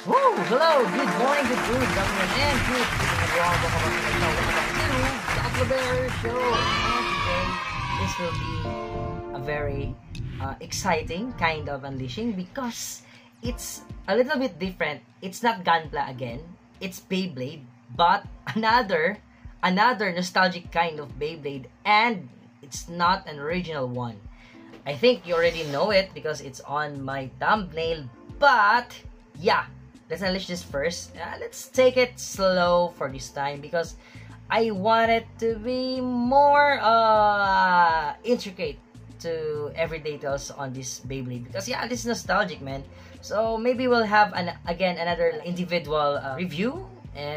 Woo! Hello, good morning, good afternoon, and good evening, everyone. Welcome back to the Bear Show. And today, this will be a very exciting kind of unleashing because it's a little bit different. It's not Gunpla again. It's Beyblade, but another nostalgic kind of Beyblade, and it's not an original one. I think you already know it because it's on my thumbnail, but yeah, let's unleash this first. Let's take it slow for this time because I want it to be more intricate to every details on this Beyblade because yeah, this is nostalgic, man. So maybe we'll have another individual review,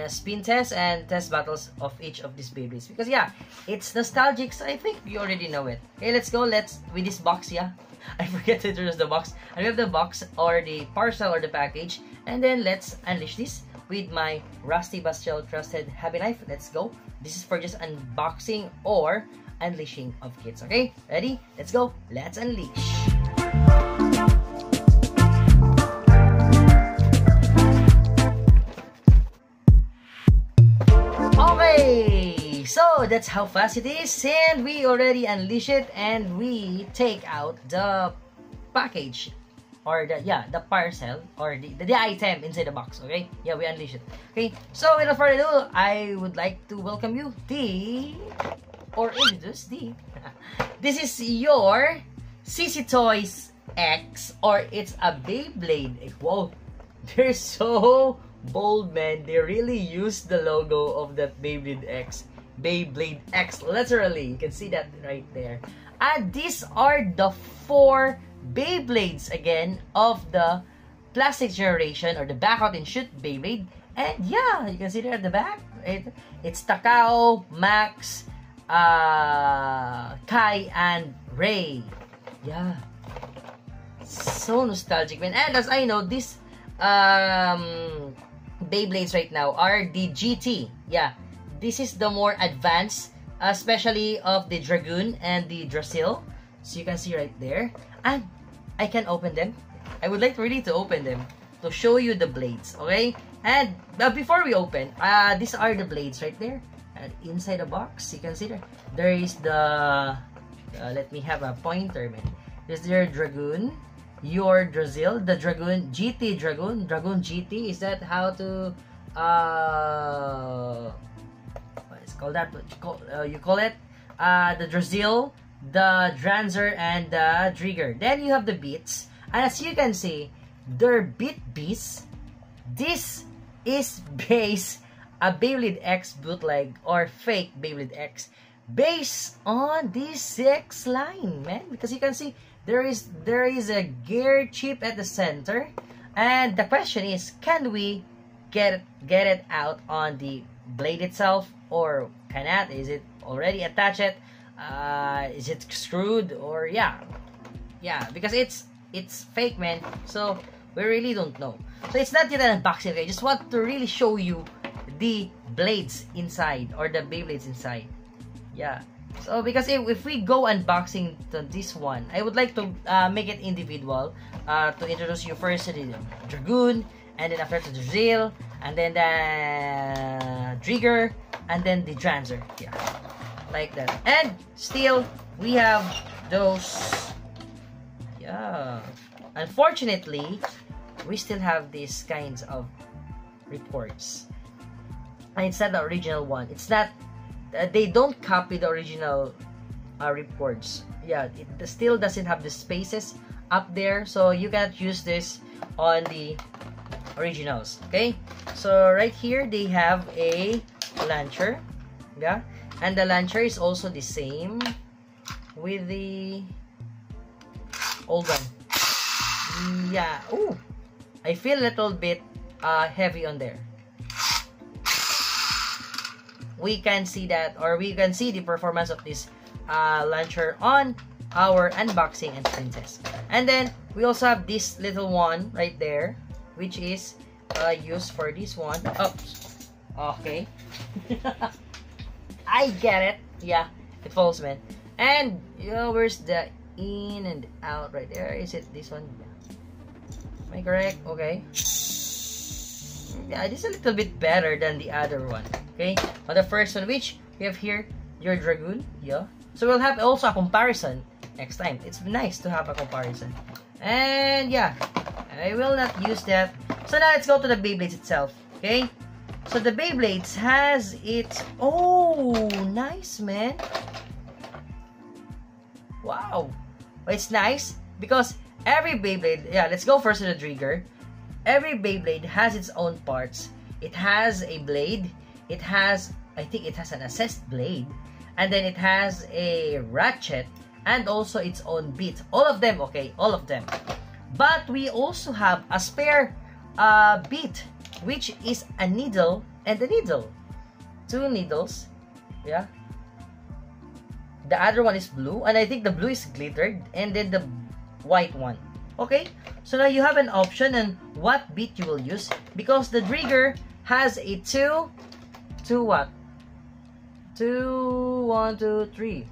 spin test and test battles of each of these Beyblades because yeah, it's nostalgic, so I think you already know it. Okay, let's go. With this box, yeah. I forget to introduce the box. And we have the box or the parcel or the package, and then let's unleash this with my Rusty Bastiel Trusted Hobby Knife. Let's go. This is for just unboxing or unleashing of kits. Okay, ready? Let's go. Let's unleash. Okay, so that's how fast it is, and we already unleash it, and we take out the package or the parcel or the item inside the box. Okay, yeah, we unleash it. Okay, so without further ado, I would like to welcome you introduce this is your CC Toys X, or it's a Beyblade. Whoa, they're so bold, man. They really used the logo of that Beyblade X, literally. You can see that right there. And these are the 4 Beyblades again of the plastic generation or the back out and shoot Beyblade. And yeah, you can see there at the back, it's Takao, Max, Kai, and Ray. Yeah, so nostalgic, man. And as I know, this Beyblades right now are the GT. Yeah, this is the more advanced, especially of the Dragoon and the Drasil. So you can see right there, and I can open them. I would like really to open them to show you the blades. Okay, and before we open, these are the blades right there. And inside the box, you can see there is the let me have a pointer, man. There's your Dragoon, your Drasil, the Dragoon GT, Dragoon GT. Is that how to what is called that? What you call it? The Drasil, the Dranzer, and the Trigger. Then you have the Beats, and as you can see, they're Beat Beasts. This is a Beyblade X bootleg or fake Beyblade X based on this 6 line, man, because you can see there is a gear chip at the center, and the question is, can we get it out on the blade itself, or cannot? Is it already attached? Is it screwed? Or yeah, because it's fake, man, so we really don't know. So it's not yet an unboxing. Okay, just want to really show you the blades inside, or the Beyblades inside. Yeah, so because if we go unboxing to this one, I would like to make it individual, to introduce you first to the Dragoon, and then after to the Drasil, and then the Trigger, and then the Dranzer. Yeah, like that. And still we have those. Yeah, unfortunately we still have these kinds of reports, and it's not the original one. It's not, they don't copy the original reports. Yeah, it still doesn't have the spaces up there, so you cannot use this on the originals. Okay, so right here they have a launcher. Yeah, and the launcher is also the same with the old one. Yeah. Ooh, I feel a little bit heavy on there. We can see that, or we can see the performance of this launcher on our unboxing and spin test. And then we also have this little one right there, which is used for this one. Oops. Okay. I get it. Yeah, it falls, man. And you know, where's the in and out right there? Is it this one? Am I correct? Okay. Yeah, this is a little bit better than the other one. Okay, on the first one, which we have here, your Dragoon. Yeah. So we'll have also a comparison next time. It's nice to have a comparison. And yeah, I will not use that. So now let's go to the Beyblades itself. Okay. So the Beyblades has its... Oh, nice, man. Wow. It's nice because every Beyblade... Yeah, let's go first to the trigger. Every Beyblade has its own parts. It has a blade. It has... I think it has an assist blade. And then it has a ratchet. And also its own beat. All of them, okay? All of them. But we also have a spare beat, which is a needle and a needle. 2 needles. Yeah. The other one is blue, and I think the blue is glittered, and then the white one. Okay, so now you have an option on what beat you will use, because the trigger has a 2 what? 2, 1, 2, 3.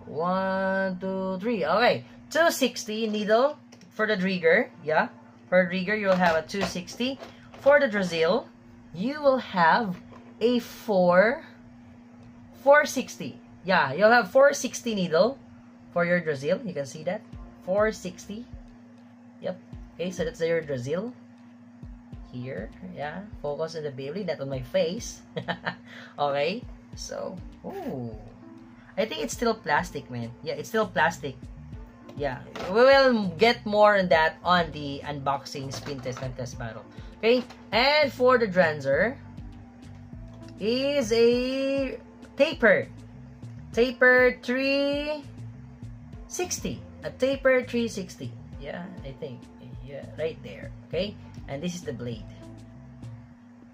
1, 2, 3. Okay, 260 needle for the trigger. Yeah, for the trigger you will have a 260. For the Draziel, you will have a 460. Yeah, you'll have 460 needle for your Draziel. You can see that. 460. Yep. Okay, so that's your Draziel. Here. Yeah. Focus on the Beyblade, not on my face. Okay. So, ooh. I think it's still plastic, man. Yeah, it's still plastic. Yeah. We will get more on that on the unboxing, spin test, and test battle. Okay. And for the Dranzer is a taper. Taper 360. A taper 360. Yeah, I think. Yeah, right there. Okay? And this is the blade.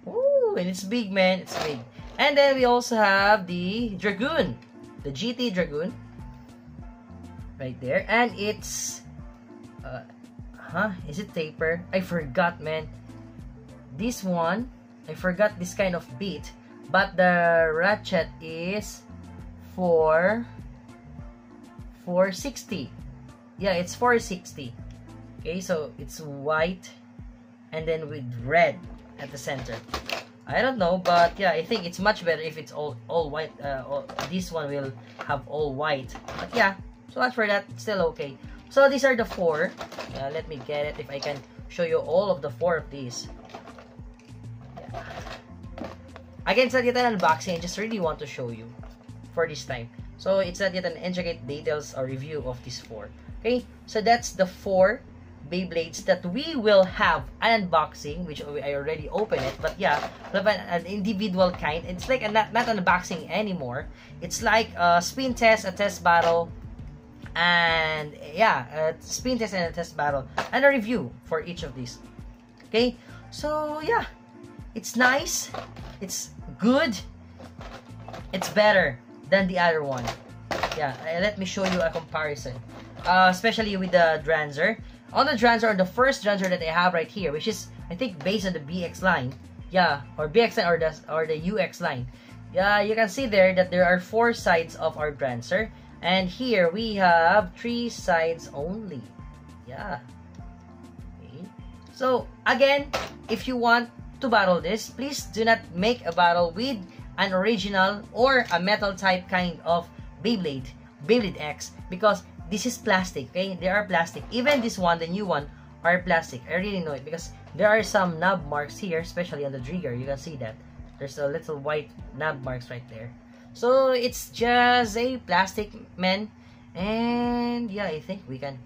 Ooh, and it's big, man. It's big. And then we also have the Dragoon. The GT Dragoon. Right there. And it's... Is it taper? I forgot, man. This one, I forgot this kind of beat. But the ratchet is... 460. Yeah, it's 460. Okay, so it's white and then with red at the center. I don't know, but yeah, I think it's much better if it's all white. This one will have all white. But yeah, so as for that, it's still okay. So these are the 4. Let me get it if I can show you all of the 4 of these. Yeah. Again, it's not yet an unboxing. I just really want to show you for this time. So it's not yet an intricate details or review of these 4. Okay, so that's the 4 Beyblades that we will have an unboxing, which I already opened it. But yeah, we'll have an individual kind. It's like not an unboxing anymore. It's like a spin test, a test battle, and yeah, a spin test and a test battle, and a review for each of these. Okay, so yeah, it's nice, it's good, it's better than the other one. Yeah, let me show you a comparison, especially with the Dranzer. On the Dranzer, or the first Dranzer that I have right here, which is I think based on the BX line, yeah, or BX line or the UX line. Yeah, you can see there that there are 4 sides of our Dranzer, and here we have 3 sides only. Yeah. Okay. So again, if you want to battle this, please do not make a battle with an original or a metal type kind of Beyblade X, because this is plastic. Okay, they are plastic. Even this one, the new one, are plastic. I really know it because there are some knob marks here, especially on the trigger. You can see that there's a little white knob marks right there. So it's just a plastic, man. And yeah, I think we can...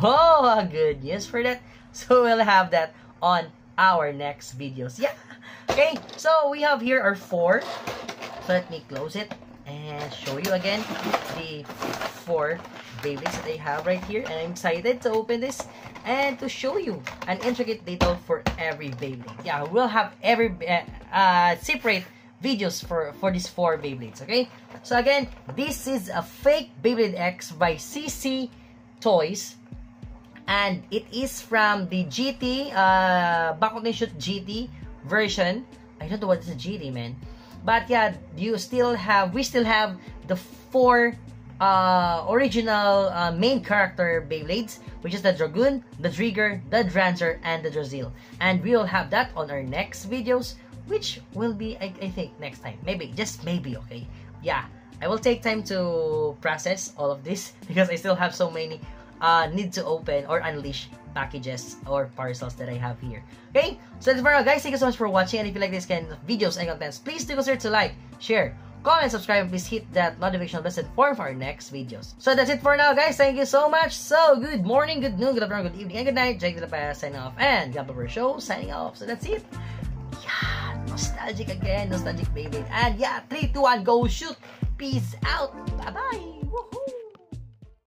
Oh, good news for that. So we'll have that on our next videos. Yeah. Okay, so we have here our 4. So let me close it and show you again the 4 Beyblades that I have right here. And I'm excited to open this and to show you an intricate detail for every Beyblade. Yeah, we'll have every separate videos for these 4 Beyblades. Okay, so again, this is a fake Beyblade X by CC Toys, and it is from the GT Bakunin Shoot GT version. I don't know what is a GT, man, but yeah, we still have the 4 original main character Beyblades, which is the Dragoon, the Trigger, the Drancer, and the Drazil. And we will have that on our next videos, which will be, I think, next time. Maybe, just maybe, okay? Yeah, I will take time to process all of this because I still have so many need to open or unleash packages or parcels that I have here. Okay, so that's for now, guys. Thank you so much for watching, and if you like this kind of videos and contents, please do consider to like, share, comment, subscribe, and please hit that notification bell for our next videos. So that's it for now, guys. Thank you so much. So good morning, good noon, good afternoon, good evening, and good night. Jake De La Paz signing off, and Gabber Show signing off. So that's it. Yeah, nostalgic again, nostalgic baby. And yeah, 3, 2, 1, go shoot. Peace out. Bye bye. Woohoo.